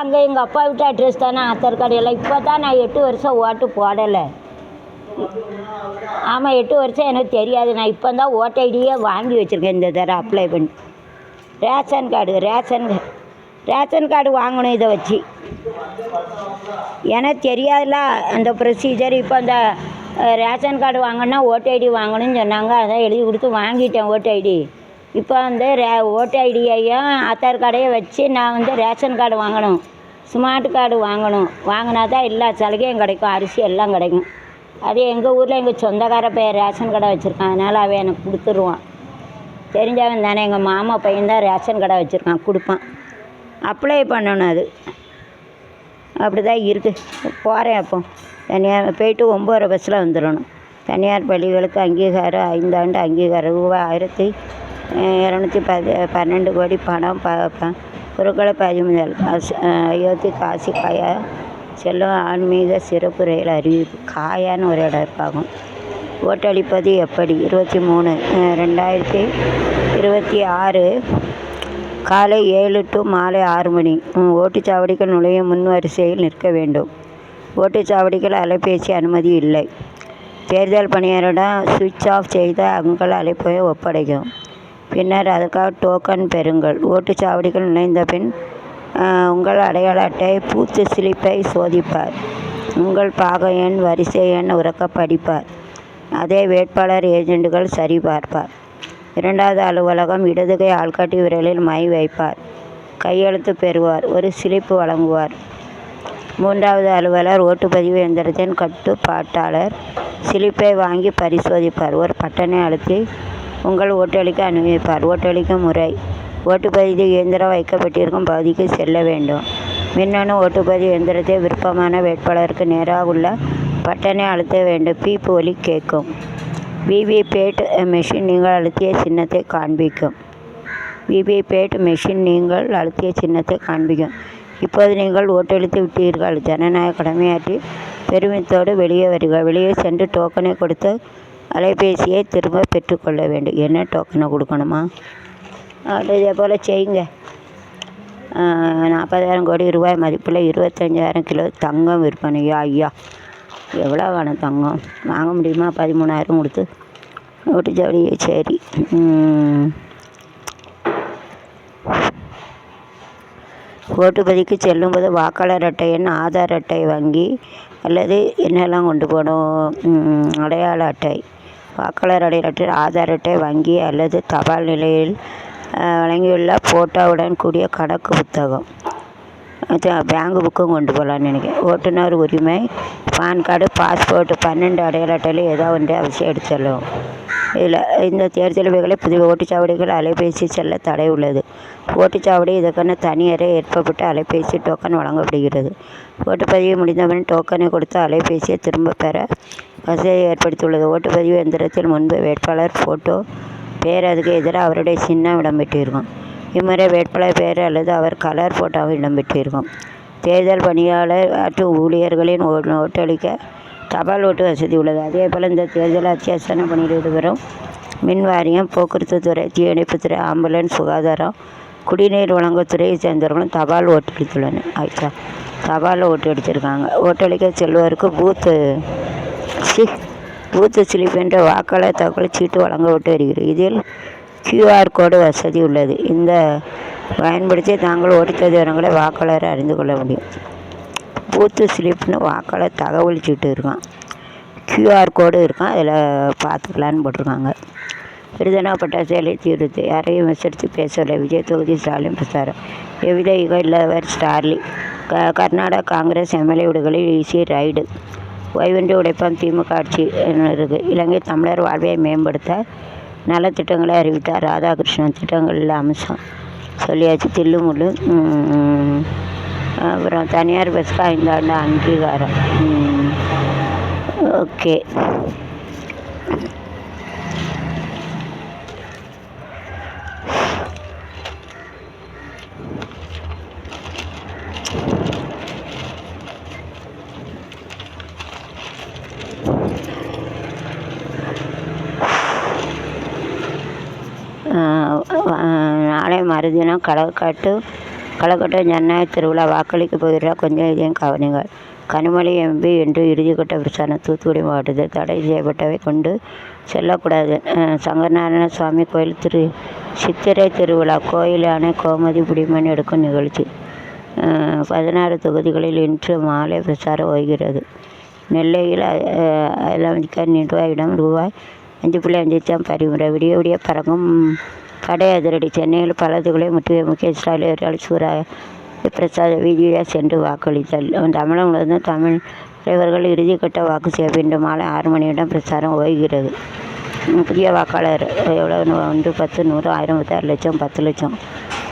அங்கே எங்கள் அப்பா வீட்டு அட்ரஸ் தானே ஆதார் கார்டு எல்லாம். இப்போ தான் நான் 8 வருஷம் ஓட்டு போடலை. ஆமாம், 8 வருஷம் எனக்கு தெரியாது. நான் இப்போ தான் ஓட்டு ஐடியே வாங்கி வச்சுருக்கேன். இந்த தடவை அப்ளை பண்ணி ரேஷன் கார்டு வாங்கணும். இதை வச்சு எனக்கு தெரியாதுல்ல அந்த ப்ரொசீஜர். இப்போ அந்த ரேஷன் கார்டு வாங்கினா ஓட்டு ஐடி வாங்கணும்னு சொன்னாங்க. அதான் எழுதி கொடுத்து வாங்கிட்டேன் ஓட்டு ஐடி. இப்போ வந்து ஓட்டு ஐடியையும் ஆதார் கார்டையும் வச்சு நான் வந்து ரேஷன் கார்டு வாங்கணும், ஸ்மார்ட் கார்டு வாங்கணும். வாங்கினா தான் எல்லா சலுகையும் கிடைக்கும், அரிசி எல்லாம் கிடைக்கும். அது எங்கள் ஊரில் எங்கள் சொந்தக்கார பையன் ரேஷன் கடை வச்சுருக்கான். அதனால் அவன் எனக்கு கொடுத்துருவான். தெரிஞ்சவன் தானே. எங்கள் மாமா பையன் தான் ரேஷன் கடை வச்சுருக்கான், கொடுப்பான். அப்ளை பண்ணணும். அது அப்படி தான் இருக்குது. போகிறேன். அப்போ தனியார் போயிட்டு 9:30 பஸ்ஸில் வந்துடணும். தனியார் பள்ளிகளுக்கு அங்கீகாரம் 5 ஆண்டு அங்கீகாரம் ரூபாய் 1212 கோடி பணம் பொருட்களை பறிமுதல். அயோத்தி காசி காயா செல்லும் ஆன்மீக சிறப்பு ரயில் அறிவிப்பு. காயான்னு ஒரு இடம் இருப்பாகும். ஓட்டளிப்பது எப்படி? 23/2/2026 காலை 7 to மாலை 6 மணி. ஓட்டுச்சாவடிகள் நுழைய முன் வரிசையில் நிற்க வேண்டும். ஓட்டுச்சாவடிகள் அலைபேசி அனுமதி இல்லை. தேர்தல் பணியாளரிடம் சுவிட்ச் ஆஃப் செய்த உங்கள் அழைப்பை ஒப்படைக்கும். பின்னர் அதுக்காக டோக்கன் பெறுங்கள். ஓட்டுச்சாவடிகள் நுழைந்த பின் உங்கள் அடையாள அட்டை பூத்து ஸ்லிப்பை சோதிப்பார். உங்கள் பாக எண் வரிசை எண் உறக்க படிப்பார். அதே வேட்பாளர் ஏஜெண்டுகள் சரிபார்ப்பார். 2வது அலுவலகம் இடதுகை ஆள்காட்டி விரலில் மை வைப்பார். கையெழுத்து பெறுவார். ஒரு ஸ்லிப்பு வழங்குவார். 3வது அலுவலர் ஓட்டுப்பதிவு எந்திரத்தின் கட்டுப்பாட்டாளர் ஸ்லிப்பை வாங்கி பரிசோதிப்பார். ஒரு பட்டனை அழுத்தி உங்கள் ஓட்டளிக்க அனுமதிப்பார். ஓட்டளிக்கும் முறை: ஓட்டுப்பதிவு இயந்திரம் வைக்கப்பட்டிருக்கும் பகுதிக்கு செல்ல வேண்டும். மின்னணு ஓட்டுப்பதிவு இயந்திரத்தை விருப்பமான வேட்பாளருக்கு நேராக உள்ள பட்டனை அழுத்த வேண்டும். பீப் ஒலி கேட்கும். விவிபேட் மெஷின் நீங்கள் அழுத்திய சின்னத்தை காண்பிக்கும். இப்போது நீங்கள் ஓட்டளித்து விட்டீர்கள். ஜனநாயக கடமையாற்றி பெருமிதத்தோடு வெளியே வருக. வெளியே சென்று டோக்கனை கொடுத்து அலைபேசியை திரும்ப பெற்றுக்கொள்ள வேண்டும். என்ன டோக்கனை கொடுக்கணுமா? இதே போல் செய்யுங்க. 40,000 கோடி ரூபாய் மதிப்பில் 25,000 கிலோ தங்கம் விற்பனையா? ஐயா, எவ்வளோ வேணும் தங்கம்? வாங்க முடியுமா? 13,000 கொடுத்து ஓட்டுச்சாவடி. சரி. ஓட்டுப்பதிவுக்கு செல்லும்போது வாக்காளர் அட்டை எண், ஆதார் அட்டை, வங்கி அல்லது என்னெல்லாம் கொண்டு போகணும்? அடையாள அட்டை, வாக்காளர் அடையாள அட்டை, ஆதார் அட்டை, வங்கி அல்லது தபால் நிலையில் வழங்கியுள்ள ஃபோட்டோவுடன் கூடிய கணக்கு புத்தகம், பேங்க் புக்கும் கொண்டு போகலான்னு நினைக்கிறேன். ஓட்டுநர் உரிமை, பான் கார்டு, பாஸ்போர்ட், 12 அடையாள அட்டையில் ஏதோ ஒன்றை அவசியம் எடுத்துள்ளோம். இந்த தேர்தல் வகைகளை புதிய ஓட்டுச்சாவடிகள் அலைபேசி செல்ல தடை உள்ளது. ஓட்டுச்சாவடி இதற்கான தனி அறை ஏற்பட்ட அலைபேசி டோக்கன் வழங்கப்படுகிறது. ஓட்டுப்பதிவு முடிந்தபின் டோக்கனை கொடுத்து அலைபேசியை திரும்ப பெற வசதியை ஏற்படுத்தியுள்ளது. ஓட்டுப்பதிவு எந்திரத்தில் முன்பு வேட்பாளர் ஃபோட்டோ, பெயர், அதுக்கு எதிராக அவருடைய சின்னம் இடம்பெற்றிருக்கும். இம்முறை வேட்பாளர் பெயர் அல்லது அவர் கலர் ஃபோட்டோவும் இடம்பெற்றிருக்கும். தேர்தல் பணியாளர் மற்றும் ஊழியர்களின் ஓட்டளிக்க தபால் ஓட்டு வசதி உள்ளது. அதேபோல் இந்த தேர்தல் அத்தியாவசிய பணியில் ஈடுபடும் மின் வாரியம், போக்குவரத்து துறை, தீயணைப்புத்துறை, ஆம்புலன்ஸ், சுகாதாரம், குடிநீர் வழங்குத்துறையை சேர்ந்தவர்களும் தபால் ஓட்டளித்துள்ளனர். ஆயிடுச்சா? தபாலில் ஓட்டு அடிச்சிருக்காங்க. ஓட்டளிக்க செல்வோருக்கு பூத்து ஸ்லிப் என்ற வாக்காளர் தகவல் சீட்டு வழங்கப்பட்டு வருகிறது. இதில் QR கோடு வசதி உள்ளது. இந்த பயன்படுத்தி தாங்கள் ஓட்டுத்தது விவரங்களை வாக்காளரை அறிந்து கொள்ள முடியும். பூத்து ஸ்லிப்னு வாக்காளர் தகவல் சீட்டு இருக்கான், QR கோடு இருக்கான், அதில் பார்த்துக்கலான்னு போட்டிருக்காங்க. விருதுனாப்பட்ட செயலை தீர்த்து யாரையும் விமர்சித்து பேசவில்லை. விஜய் தொகுதி ஸ்டாலின் பிரச்சாரம். எவ்வித ஈகோ இல்லாதவர் ஸ்டாலின். கர்நாடக காங்கிரஸ் எம்எல்ஏ வீடுகளில் ஈசி ரைடு. ஓய்வின்றி உழைப்பான் திமுக ஆட்சி இருக்குது. இலங்கை தமிழர் வாழ்வை மேம்படுத்த நலத்திட்டங்களை அறிவித்தார் ராதாகிருஷ்ணன். திட்டங்களில் அம்சம் சொல்லியாச்சு. தில்லுமுள்ளு. அப்புறம் தனியார் பஸ்க்கு 5 ஆண்டு அங்கீகாரம். ஓகே. நாளை மறுதினம் களக்காட்டு களக்கட்ட ஜனநாயக திருவிழா வாக்களிக்க போகிறார், கொஞ்சம் இதையும் கவனிங்கள். கனிமொழி எம்பி இன்று இறுதிக்கட்ட பிரச்சாரம். தூத்துக்குடி மாவட்டத்தில் தடை செய்யப்பட்டவை கொண்டு செல்லக்கூடாது. சங்கரநாராயண சுவாமி கோயில் சித்திரை திருவிழா. கோயில் யானை கோமதி புடிமண் எடுக்கும் நிகழ்ச்சி. 16 தொகுதிகளில் இன்று மாலை பிரச்சாரம் ஓய்கிறது. நெல்லையில் அதிமுக நிர்வாகியிடம் ரூபாய் 5.5 பறிமுறை. விடிய விடிய பறக்கும் கடை அதிரடி. சென்னையில் பல தொகுதிகளை முக்கிய ஸ்டாலின் சூறாக பிரசாத வீதியாக சென்று வாக்களித்தல். தமிழகம் முழுவதும் தமிழ் தலைவர்கள் இறுதிக்கட்ட வாக்கு சேவை. இன்று மாலை 6 மணியிடம் பிரச்சாரம் ஓய்கிறது. புதிய வாக்காளர் எவ்வளவு? 1, 10, 100, 1000, 36 லட்சம், 10 லட்சம்,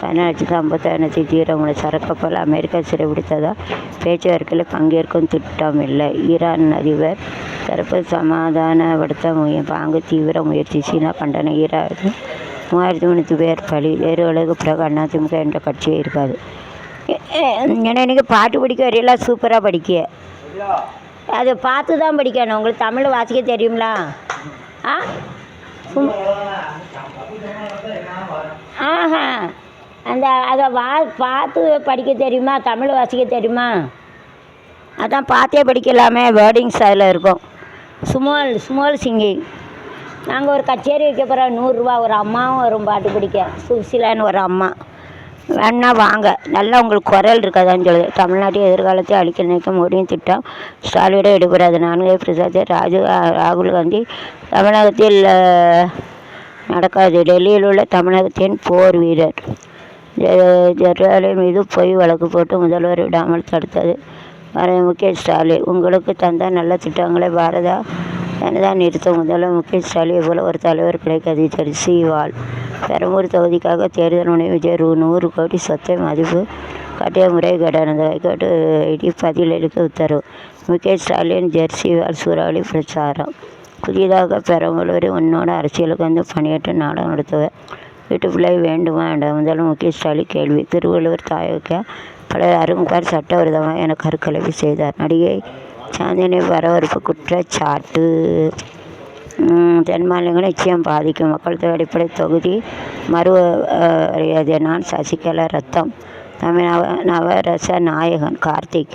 14,50,000 தீரமுள்ள சரக்கப்பல் அமெரிக்கா சிறைபிடித்ததால் பேச்சுவார்த்தையில் பங்கேற்கும் திட்டம் இல்லை. ஈரான் அதிபர் தரப்பு சமாதானப்படுத்த பாங்கு தீவிர முயற்சி. சீனா கண்டனம். ஈரான் 3,300 பேர் பலி. தேர்வுகளுக்கு பிறகு அதிமுக என்ற கட்சியே இருக்காது. ஏன்னா இன்றைக்கி பாட்டு படிக்க வரையெல்லாம் சூப்பராக படிக்க, அதை பார்த்து தான் படிக்கணும். உங்களுக்கு தமிழ் வாசிக்க தெரியுங்களா? அதை பார்த்து படிக்க தெரியுமா? தமிழ் வாசிக்க தெரியுமா? அதான் பார்த்தே படிக்கலாமே. வேர்டிங்ஸ் அதில் இருக்கும். Small singing. நாங்கள் ஒரு கச்சேரி வைக்க போகிறோம். 100 ரூபா. ஒரு அம்மாவும் வரும் பாட்டு படிக்க. சுசிலான்னு ஒரு அம்மா. வேணா வாங்க. நல்லா உங்களுக்கு குரல் இருக்காதான்னு சொல்லுது. தமிழ்நாட்டின் எதிர்காலத்தை அழிக்க நினைக்கும் மோடியின் திட்டம் ஸ்டாலினிட எடுபடாது. 4 பிரசாத். ராகுல் காந்தி தமிழகத்தில் நடக்காது. டெல்லியில் உள்ள தமிழகத்தின் போர் வீரர் ஜெர்வாலின் மீது பொய் வழக்கு போட்டு முதல்வர் விடாமல் தடுத்தது முக்கிய ஸ்டாலின். உங்களுக்கு தந்த நல்ல திட்டங்களை பாரத ஜனதா நிறுத்தும். முதல்வர் முக்கிய ஸ்டாலின் போல ஒரு தலைவர் கிடைக்காது. ஜெர்சிவால். பெரம்பூர் தொகுதிக்காக தேர்தல் முனை விஜய் 100 கோடி சொத்தை மதிப்பு காட்டிய முறைகேடானது. ஹைகோர்ட்டு பதிலளிக்க உத்தரவு. முக்கிய ஸ்டாலின் ஜெர்சிவால் சூறாவளி பிரச்சாரம். புதிதாக பெரம்பலூர் உன்னோட அரசியலுக்கு வந்து பணியாற்ற நாடகம் நடத்துவர். வீட்டு பிள்ளை வேண்டுமா வேண்டாம்? முதல்வர் முக்கிய ஸ்டாலின் கேள்வி. திருவள்ளுவர் தாயக பலர் அருங்கார் சட்டவிரோதமாக என கருக்கலைவு செய்தார். நடிகை சாந்தினி பரபரப்பு குற்றச்சாட்டு. தென் மாநிலங்கள் நிச்சயம் பாதிக்கும். மக்கள் தொகை அடிப்படை தொகுதி மறுவறியது. நான் சசிகலா ரத்தம். தமிழ் நவரச நாயகன் கார்த்திக்.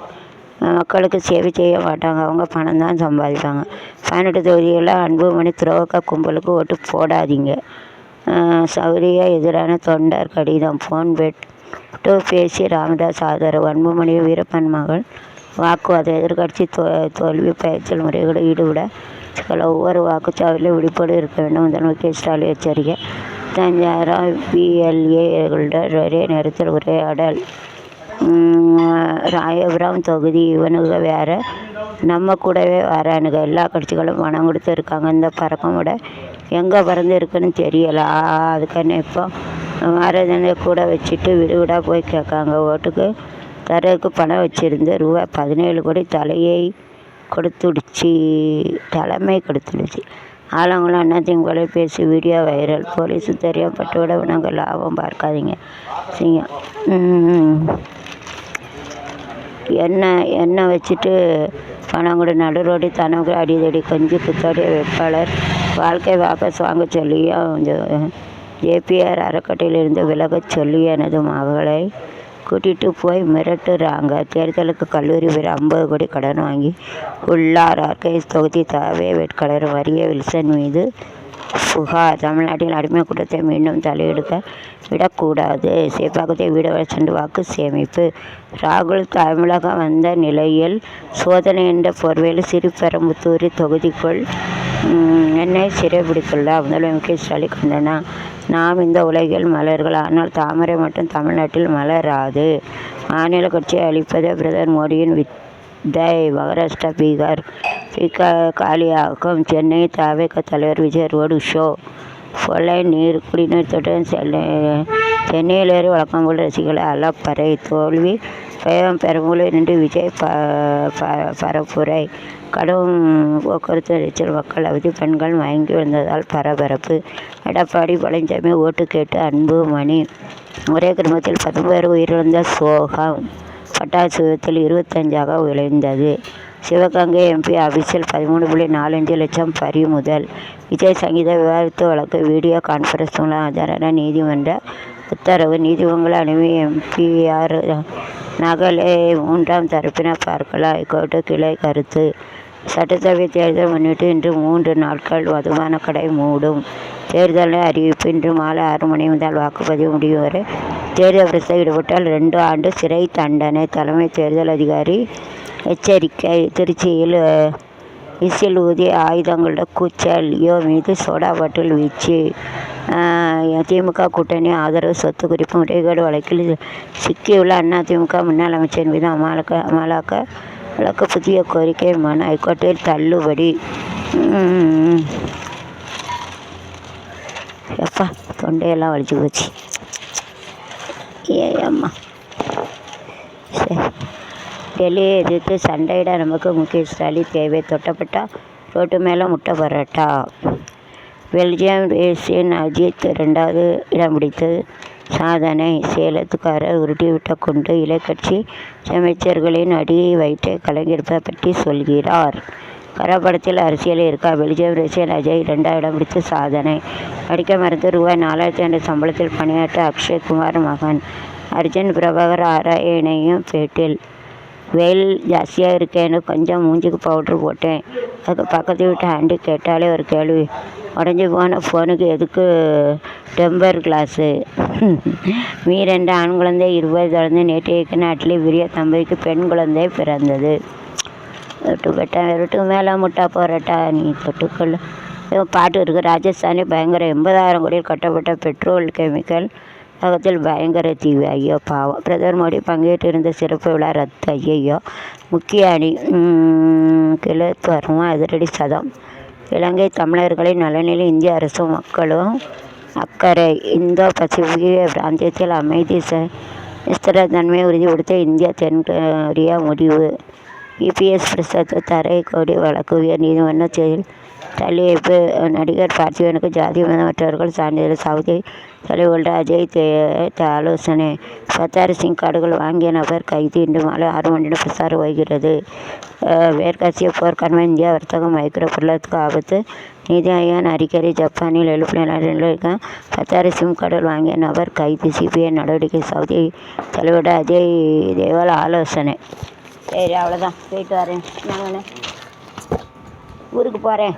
மக்களுக்கு சேவை செய்ய மாட்டாங்க, அவங்க பணம் தான் சம்பாதிப்பாங்க. 18 தொகுதிகளில் அன்புமணி துரோக கும்பலுக்கு ஓட்டு போடாதீங்க. சௌரியா எதிரான தொண்டர் கடிதம். ஃபோன் விட்டு பேசி ராமதாஸ் ஆதரவு. அன்புமணி வீரப்பன் மகள் வாக்குவாதம். எதிர்கட்சி தோல்வி பயிற்சியில் முறைகளை ஈடுபட ஒவ்வொரு வாக்குச்சாவடியிலும் விழிப்போடு இருக்க வேண்டும். முதலமைச்சர் ஸ்டாலின் எச்சரிக்கை. 5000 PLAகளுடன் ஒரே நேரத்தில் உரையாடல். ராயபுரம் தொகுதி. இவனுங்க வேற, நம்ம கூடவே வரானுங்க. எல்லா கட்சிகளும் பணம் கொடுத்து இருக்காங்க. இந்த பறக்கம் விட எங்கே பறந்து இருக்குன்னு தெரியலை. அதுக்கான இப்போ மாரதனை கூட வச்சுட்டு விடுவிடா போய் கேட்காங்க. ஓட்டுக்கு தரவுக்கு பணம் வச்சுருந்து ரூபாய் 17 கோடி தலைமை கொடுத்துடுச்சு. ஆலங்குளம் அதிமுக பேசி வீடியோ வைரல். போலீஸு தெரியப்பட்டுவிட நாங்கள் லாபம் பார்க்காதீங்க. எண்ணெய் வச்சுட்டு பணம் கூட நடுரோடி தனக்கு அடிதடி. கொஞ்சம் குத்தாடிய வேட்பாளர் வாழ்க்கை வாபஸ் வாங்க சொல்லியும் JPR அறக்கட்டையிலிருந்து விலகச் சொல்லி எனது மகளை கூட்டிகிட்டு போய் மிரட்டுறாங்க. தேர்தலுக்கு கல்லூரி பேர் 50 கோடி கடன் வாங்கி உள்ளார். ஆர்கேஎஸ் தொகுதி தாவே வேட்பாளர் மரிய வில்சன் மீது புகார். தமிழ்நாட்டில் அடிமை கூட்டத்தை மீண்டும் தலையெடுக்க விடக்கூடாது. சேப்பாக்கத்தை வீடு சென்று வாக்கு சேமிப்பு. ராகுல் தமிழகம் வந்த நிலையில் சோதனை என்ற போர்வையில் ஸ்ரீபெரும்புத்தூர் தொகுதிக்குள் என்னை சிறைபிடித்துள்ளார். முதல்வர் முக்கிய ஸ்டாலின் கண்டனா. நாம் இந்த உலகில் மலர்கள், ஆனால் தாமரை மட்டும் தமிழ்நாட்டில் மலராது. மாநில கட்சியை அளிப்பதே பிரதமர் மோடியின் வித்தை. மகாராஷ்டிரா பீகார் காலியாகும். சென்னை தவிக தலைவர் விஜய் ரோடு ஷோ. பொலை நீர் குடிநீர் தொட்டம் சென்னையிலேயே வழக்கம் போல் ரசிகர்களை அலப்பறை. தோல்வி பயம். பெரம்பலூர் நின்று விஜய் பரப்புரை. கடும் போக்குவரத்து நெரிசல். மக்கள் அவதி. பெண்கள் மயங்கி விழுந்ததால் பரபரப்பு. எடப்பாடி பழனிசாமி ஓட்டு கேட்டு அன்புமணி. ஒரே குடும்பத்தில் 19 பேர் உயிரிழந்த சோகம். பட்டாசு விபத்தில் 25ஆக விளைந்தது. சிவகங்கை MP ஆஃபீஸில் 13.45 லட்சம் பறிமுதல். விஜய் சங்கீதா விவாதித்து வழக்கு. வீடியோ கான்ஃபரன்ஸ் மூலம் ஆஜரான நீதிமன்ற உத்தரவு. நீதிமன்றங்களை அனுமதி MP.R. நகலை 3ஆம் தரப்பினர் பார்க்கலாம். ஹைகோர்ட்டு கிளை கருத்து. சட்டசபை தேர்தல் முன்னிட்டு இன்று 3 நாட்கள் மதுபான கடை மூடும். தேர்தல் அறிவிப்பு. இன்று மாலை 6 மணி முதல் வாக்குப்பதிவு முடியும் வரை தேர்தல் பிரச்சாரத்தில் ஈடுபட்டால் 2 ஆண்டு சிறை தண்டனை. தலைமை தேர்தல் அதிகாரி எச்சரிக்கை. திருச்சியில் விசில் ஊதி ஆயுதங்களுடன் கூச்சல். லியோ மீது சோடா பாட்டில் வீச்சு. திமுக கூட்டணி ஆதரவு சொத்து குறிப்பு முறைகேடு வழக்கில் சிக்கியுள்ள அதிமுக முன்னாள் அமைச்சர் மீது அமலாக்க வழக்கு புதிய கோரிக்கை மனு ஹைகோர்ட்டில் தள்ளுபடி. எப்பா தொண்டையெல்லாம் வலிச்சு போச்சு. ஏம்மா சரி. டெல்லியை எதிர்த்து சண்டையிட நமக்கு முகேஷ் ஸ்டாலின் தேவை. தொட்டப்பட்டா ரோட்டு மேலே முட்டை பரோட்டா. பெல்ஜியம் ரேஸின் அஜித் 2வது இடம் பிடித்து சாதனை. சேலத்துக்காரர் உருட்டிவிட்ட குண்டு. இலைக்கட்சி அமைச்சர்களின் அடி வயிற்றை கலைஞர் பற்றி சொல்கிறார். கரப்படத்தில் அரசியல் இருக்கா? பெல்ஜியம் ரேஸின் அஜய் 2வது இடம் பிடித்து சாதனை. அடிக்க மருந்து ரூபாய் 4000 என்ற சம்பளத்தில் பணியாற்ற அக்ஷய்குமார் மகன் அர்ஜுன் பிரபாகர் ஆராயணையும் பேட்டில். வெயில் ஜாஸ்தியாக இருக்கேன்னு கொஞ்சம் மூஞ்சிக்கு பவுட்ரு போட்டேன். அதுக்கு பக்கத்து வீட்டு ஆண்டி கேட்டாலே ஒரு கேள்வி, உடஞ்சி போன ஃபோனுக்கு எதுக்கு டெம்பர் கிளாஸு? மீ 2 ஆண் குழந்தை 20 தொடர்ந்து நேற்றைய நாட்டிலே பெரிய தம்பதிக்கு பெண் குழந்தை பிறந்தது. தொட்டுப்பட்டேன் வெறுட்டுக்கு மேலே முட்டா போராட்டா நீ தொட்டுக்கொள்ள. பாட்டு இருக்குது. ராஜஸ்தானி பயங்கர 80,000 கோடியில் கட்டப்பட்ட பெட்ரோல் கெமிக்கல் உலகத்தில் பயங்கர தீவு. ஐயோ பாவம். பிரதமர் மோடி பங்கேற்றிருந்த சிறப்பு விழா ரத்து. ஐயோ. முக்கிய அணி கிழக்கு வருமா அதிரடி சதம். இலங்கை தமிழர்களின் நலனில் இந்திய அரசும் மக்களும் அக்கறை. இந்தோ பசிபிக் பிராந்தியத்தில் அமைதி ஸ்திரத்தன்மையை உறுதிப்படுத்த இந்தியா தென்கொரியா முடிவு. இபிஎஸ் பிரசாத் தரை கோடி வழக்கு உயர் நீதிமன்றத்தில் தள்ளி வைப்பு. நடிகர் பார்த்திபனுக்கு ஜாதி மதமற்றவர்கள் சான்றிதழ். சவுதி தலைவர்கள அஜய் ஆலோசனை. 16 சிம் கார்டுகள் வாங்கிய நபர் கைது. இன்று மாலை 6 மணியுடன் விசாரணை ஓய்கிறது. மேற்காசிய போர்க்காரணமாக இந்தியா வர்த்தகம் மைக்ரோ பொருளாதாரத்துக்கு ஆபத்து. நீதி ஆயோக் அறிக்கை. ஜப்பானில் 16 சிம் கார்டுகள் வாங்கிய நபர் கைது. சிபிஐ நடவடிக்கை. சவுதி தலைவர்கள அஜய் தேவால் ஆலோசனை. சரி அவ்வளோதான். போயிட்டு வரேன். நாங்கள் ஊருக்கு போகிறேன்.